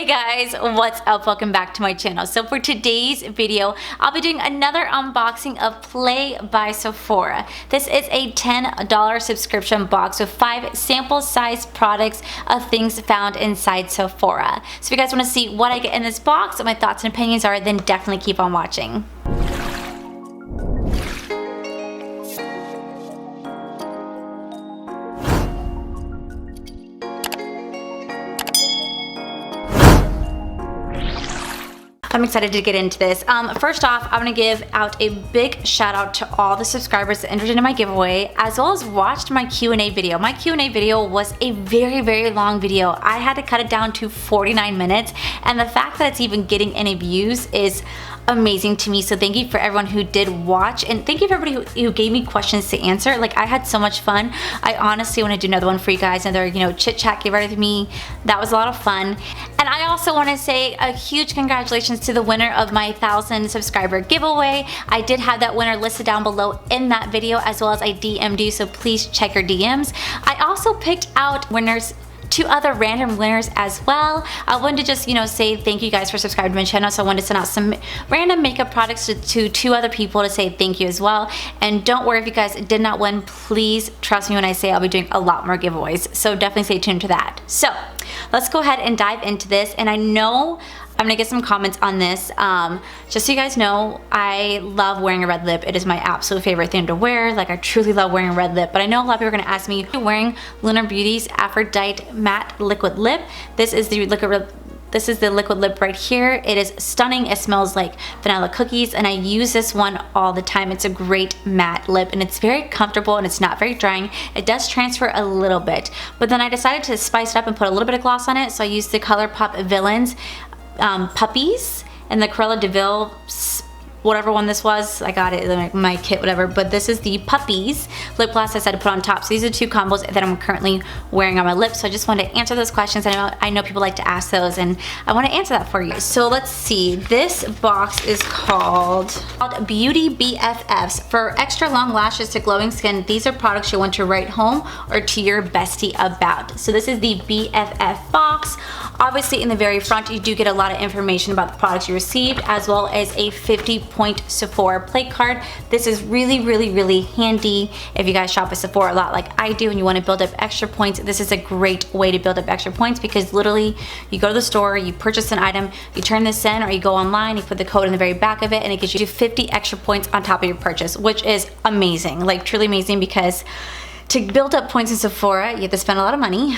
Guys, what's up? Welcome back to my channel. So for today's video, I'll be doing another unboxing of Play by Sephora. This is a $10 subscription box with 5 sample size products of things found inside Sephora. So if you guys want to see what I get in this box, what my thoughts and opinions are, then definitely keep on watching. I'm excited to get into this. First off, I'm gonna give out a big shout out to all the subscribers that entered into my giveaway, as well as watched my Q&A video. My Q&A video was a very long video. I had to cut it down to 49 minutes, and the fact that it's even getting any views is amazing to me. So thank you for everyone who did watch, and thank you for everybody who gave me questions to answer. Like, I had so much fun. I honestly want to do another one for you guys, another chit chat, give it with me. That was a lot of fun. And I also want to say a huge congratulations to the winner of my 1,000 subscriber giveaway. I did have that winner listed down below in that video, as well as I DM'd you, so please check your DMs. I also picked out winners, 2 other random winners as well. I wanted to just, say thank you guys for subscribing to my channel, so I wanted to send out some random makeup products to 2 other people to say thank you as well. And don't worry if you guys did not win, please trust me when I say I'll be doing a lot more giveaways, so definitely stay tuned to that. So let's go ahead and dive into this, and I know I'm gonna get some comments on this. Just so you guys know, I love wearing a red lip. It is my absolute favorite thing to wear. Like, I truly love wearing a red lip, but I know a lot of people are gonna ask me, wearing Lunar Beauty's Aphrodite Matte Liquid Lip. This is the liquid lip right here. It is stunning. It smells like vanilla cookies, and I use this one all the time. It's a great matte lip, and it's very comfortable, and it's not very drying. It does transfer a little bit, but then I decided to spice it up and put a little bit of gloss on it, so I used the ColourPop Villains Puppies and the Cruella de Vil, whatever one this was. I got it in my kit, whatever, but this is the Puppies lip gloss I said to put on top. So these are 2 combos that I'm currently wearing on my lips, so I just wanted to answer those questions. I know people like to ask those, and I want to answer that for you. So let's see, this box is called Beauty BFFs. For extra long lashes to glowing skin, these are products you want to write home or to your bestie about. So this is the BFF box. Obviously in the very front you do get a lot of information about the products you received, as well as a 50-point Sephora play card. This is really handy if you guys shop at Sephora a lot like I do and you want to build up extra points. This is a great way to build up extra points, because literally you go to the store, you purchase an item, you turn this in, or you go online, you put the code in the very back of it, and it gives you 50 extra points on top of your purchase, which is amazing, like truly amazing, because to build up points in Sephora, you have to spend a lot of money.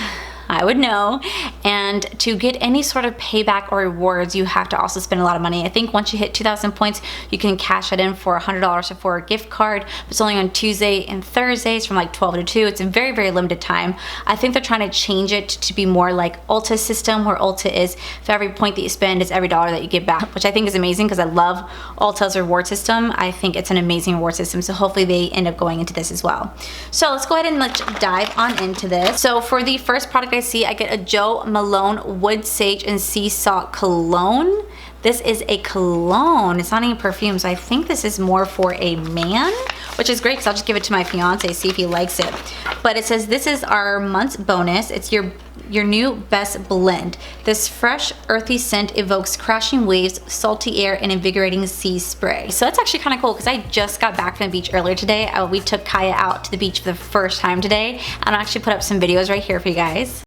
I would know, and to get any sort of payback or rewards, you have to also spend a lot of money. I think once you hit 2,000 points, you can cash it in for $100 Sephora gift card. It's only on Tuesday and Thursdays from like 12 to 2. It's a very limited time. I think they're trying to change it to be more like Ulta's system, where Ulta is for every point that you spend is every dollar that you get back, which I think is amazing, because I love Ulta's reward system. I think it's an amazing reward system, so hopefully they end up going into this as well. So let's go ahead and let's dive on into this. So for the first product I get a Jo Malone Wood Sage and Sea Salt Cologne. This is a cologne. It's not any perfume, so I think this is more for a man, which is great because I'll just give it to my fiance, see if he likes it. But it says this is our month's bonus. It's your new best blend. This fresh, earthy scent evokes crashing waves, salty air, and invigorating sea spray. So that's actually kind of cool, because I just got back from the beach earlier today. We took Kaya out to the beach for the first time today, and I'll actually put up some videos right here for you guys.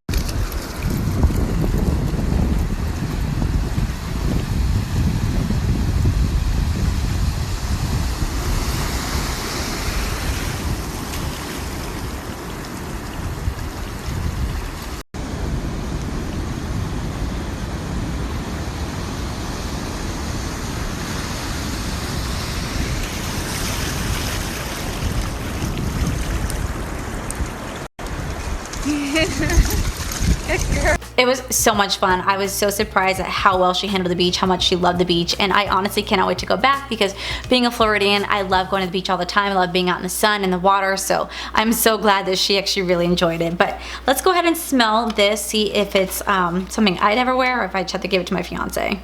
It was so much fun. I was so surprised at how well she handled the beach, how much she loved the beach, and I honestly cannot wait to go back, because being a Floridian, I love going to the beach all the time. I love being out in the sun and the water, so I'm so glad that she actually really enjoyed it. But let's go ahead and smell this, see if it's something I'd ever wear, or if I just have to give it to my fiance.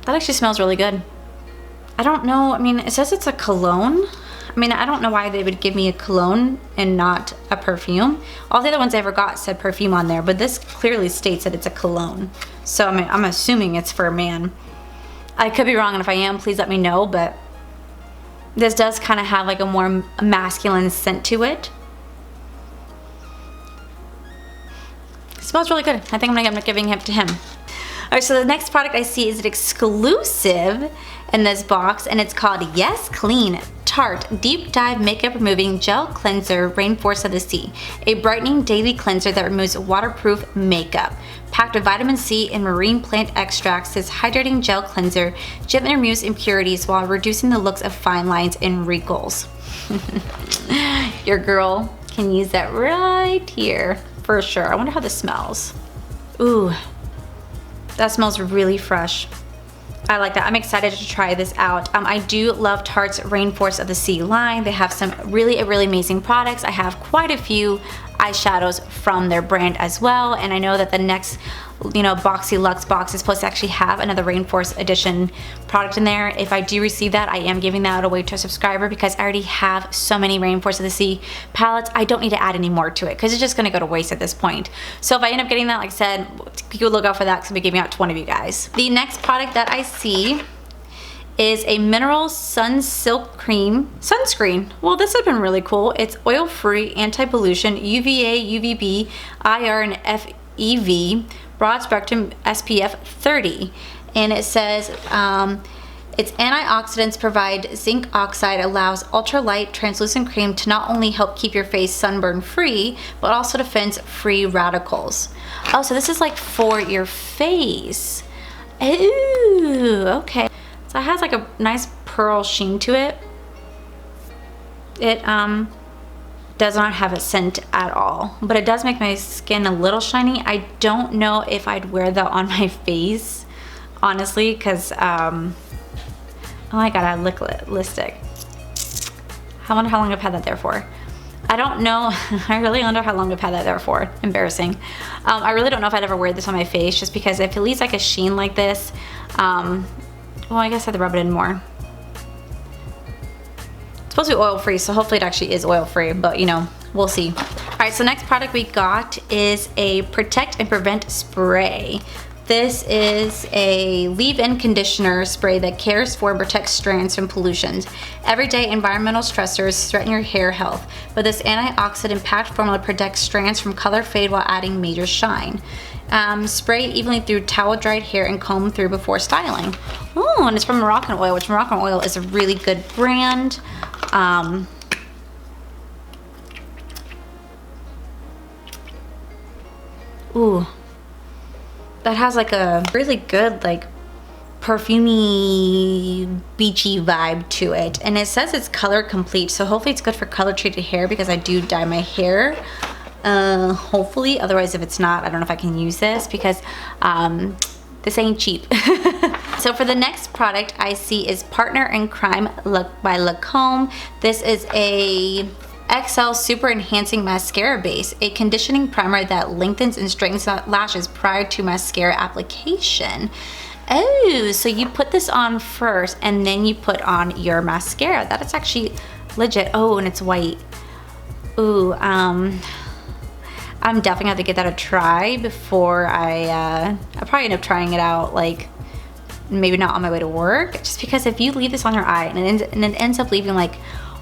That actually smells really good. I don't know, I mean, it says it's a cologne. I mean, I don't know why they would give me a cologne and not a perfume. All the other ones I ever got said perfume on there, but this clearly states that it's a cologne. So I'm assuming it's for a man. I could be wrong, and if I am, please let me know, but this does kind of have like a more masculine scent to it. It smells really good. I think I'm gonna end up giving it to him. Alright, so the next product I see is an exclusive in this box, and it's called Yes Clean Tarte Deep Dive Makeup Removing Gel Cleanser Rainforest of the Sea. A brightening daily cleanser that removes waterproof makeup. Packed with vitamin C and marine plant extracts, this hydrating gel cleanser gently removes impurities while reducing the looks of fine lines and wrinkles. Your girl can use that right here for sure. I wonder how this smells. Ooh, that smells really fresh. I like that. I'm excited to try this out. I do love Tarte's Rainforest of the Sea line. They have some really amazing products. I have quite a few eyeshadows from their brand as well, and I know that the next, you know, Boxy Luxe box is supposed to actually have another Rainforest edition product in there. If I do receive that, I am giving that away to a subscriber because I already have so many Rainforest of the Sea palettes. I don't need to add any more to it because it's just going to go to waste at this point. So if I end up getting that, like I said, you look out for that because I'll be giving out to one of you guys. The next product that I see is a mineral sunscreen. Well, this has been really cool. It's oil-free, anti-pollution, UVA, UVB, IR, and FEV, broad spectrum SPF 30. And it says its antioxidants provide zinc oxide, allows ultralight translucent cream to not only help keep your face sunburn free, but also defends free radicals. Oh, so this is like for your face. Ooh, okay. So it has like a nice pearl sheen to it. It does not have a scent at all, but it does make my skin a little shiny. I don't know if I'd wear that on my face, honestly, because oh my god, I lick lipstick. I wonder how long I've had that there for. I don't know. I really wonder how long I've had that there for. Embarrassing. I really don't know if I'd ever wear this on my face, just because if it leaves like a sheen like this, well, I guess I have to rub it in more. It's supposed to be oil free, so hopefully it actually is oil free, but you know, we'll see. Alright, so next product we got is a Protect and Prevent spray. This is a leave-in conditioner spray that cares for and protects strands from pollutions. Everyday environmental stressors threaten your hair health, but this antioxidant-packed formula protects strands from color fade while adding major shine. Spray evenly through towel-dried hair and comb through before styling. Oh, and it's from Moroccan Oil, which Moroccan Oil is a really good brand. Ooh. That has like a really good like perfumey beachy vibe to it, and it says it's color complete, so hopefully it's good for color treated hair because I do dye my hair, hopefully. Otherwise, if it's not, I don't know if I can use this because this ain't cheap. So for the next product I see is Partner in Crime by Lancome. This is a XL Super Enhancing Mascara Base, a conditioning primer that lengthens and straightens lashes prior to mascara application. Oh, so you put this on first and then you put on your mascara. That is actually legit. Oh, and it's white. Ooh, I'm definitely gonna have to give that a try before I'll probably end up trying it out, like maybe not on my way to work, just because if you leave this on your eye and it ends up leaving like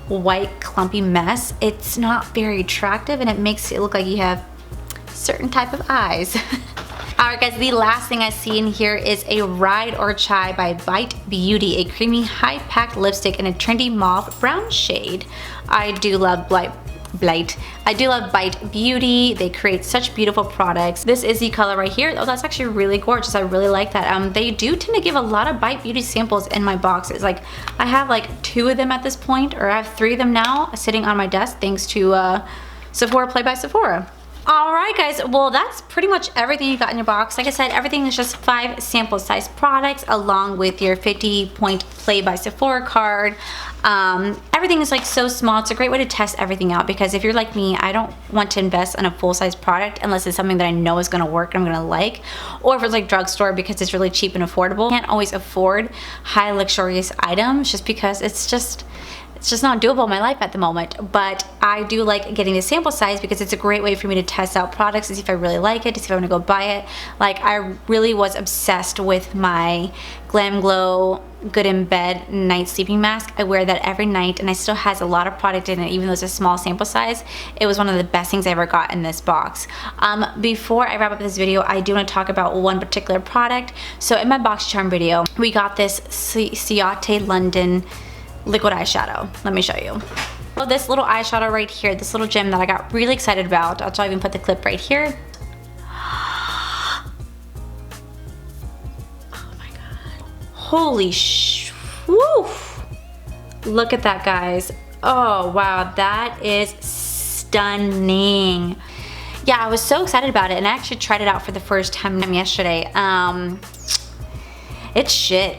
white clumpy mess, it's not very attractive and it makes it look like you have certain type of eyes. Alright guys, the last thing I see in here is a Ride or Chai by Bite Beauty, a creamy high-packed lipstick in a trendy mauve brown shade. I do love I do love Bite Beauty. They create such beautiful products. This is the color right here. Oh, that's actually really gorgeous. I really like that. They do tend to give a lot of Bite Beauty samples in my boxes. Like, I have like 2 of them at this point, or I have 3 of them now sitting on my desk thanks to Sephora Play by Sephora. Alright guys, well that's pretty much everything you got in your box. Like I said, everything is just 5 sample size products along with your 50-point Play by Sephora card. Everything is like so small. It's a great way to test everything out because if you're like me, I don't want to invest in a full-size product unless it's something that I know is going to work and I'm going to like, or if it's like drugstore because it's really cheap and affordable. I can't always afford high luxurious items just because it's it's just not doable in my life at the moment. But I do like getting the sample size because it's a great way for me to test out products to see if I really like it, to see if I want to go buy it. Like, I really was obsessed with my Glam Glow Good in Bed night sleeping mask. I wear that every night, and it still has a lot of product in it, even though it's a small sample size. It was one of the best things I ever got in this box. Before I wrap up this video, I do want to talk about one particular product. So in my box charm video, we got this Ciate London liquid eyeshadow. Let me show you. So this little eyeshadow right here, this little gem that I got really excited about. I'll even put the clip right here. Holy woo! Look at that, guys. Oh wow, that is stunning. Yeah, I was so excited about it, and I actually tried it out for the first time yesterday. It's shit.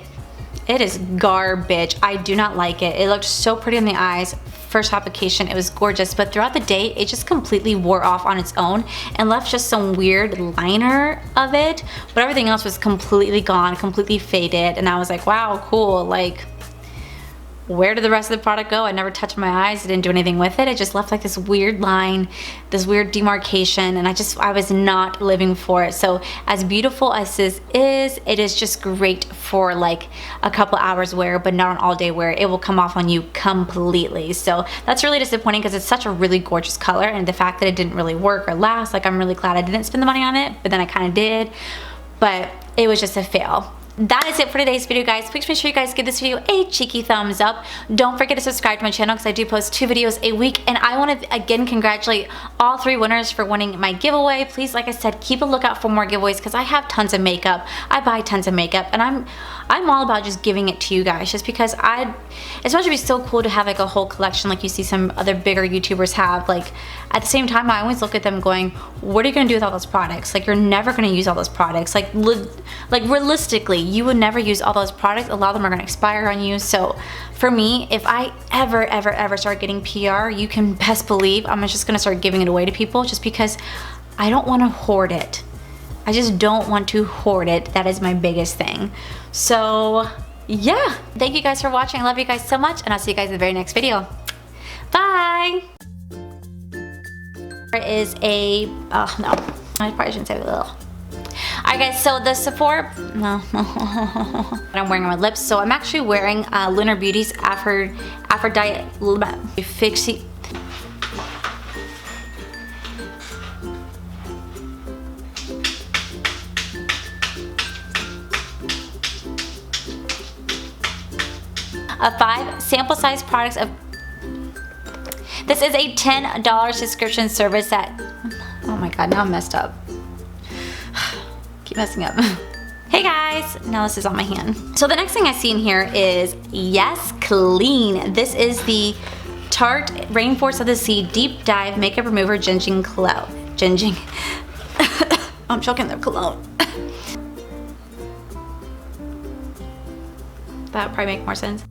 It is garbage. I do not like it. It looked so pretty in the eyes. First application, it was gorgeous, but throughout the day, it just completely wore off on its own and left just some weird liner of it, but everything else was completely gone, completely faded, and I was like, wow, cool. Like, where did the rest of the product go? I never touched my eyes. I didn't do anything with it. It just left like this weird line, this weird demarcation, and I was not living for it. So as beautiful as this is, it is just great for like a couple hours wear, but not an all day wear. It will come off on you completely. So that's really disappointing because it's such a really gorgeous color, and the fact that it didn't really work or last, like, I'm really glad I didn't spend the money on it, but then I kind of did. But it was just a fail. That is it for today's video, guys. Please make sure you guys give this video a cheeky thumbs up. Don't forget to subscribe to my channel because I do post 2 videos a week, and I want to again congratulate all 3 winners for winning my giveaway. Please, like I said, keep a lookout for more giveaways because I have tons of makeup. I buy tons of makeup, and I'm all about just giving it to you guys, just because it's supposed to be so cool to have like a whole collection like you see some other bigger YouTubers have. Like, at the same time, I always look at them going, what are you gonna do with all those products? Like, you're never gonna use all those products. Like realistically, you would never use all those products. A lot of them are gonna expire on you. So for me, if I ever start getting PR, you can best believe I'm just gonna start giving it away to people, just because I don't wanna hoard it. I just don't want to hoard it. That is my biggest thing. So yeah, thank you guys for watching. I love you guys so much, and I'll see you guys in the very next video. Bye. There is a, oh no, I probably shouldn't say little. Alright guys, so the Sephora, I'm wearing on my lips, so I'm actually wearing Lunar Beauty's Aphrodite Fixie. Of 5 sample size products of. This is a $10 subscription service that, oh my god, now I'm messed up. Keep messing up. Hey guys, now this is on my hand. So the next thing I see in here is Yes Clean. This is the Tarte Rainforest of the Sea Deep Dive Makeup Remover Ginging Cologne. Ginging. I'm choking their cologne. That would probably make more sense.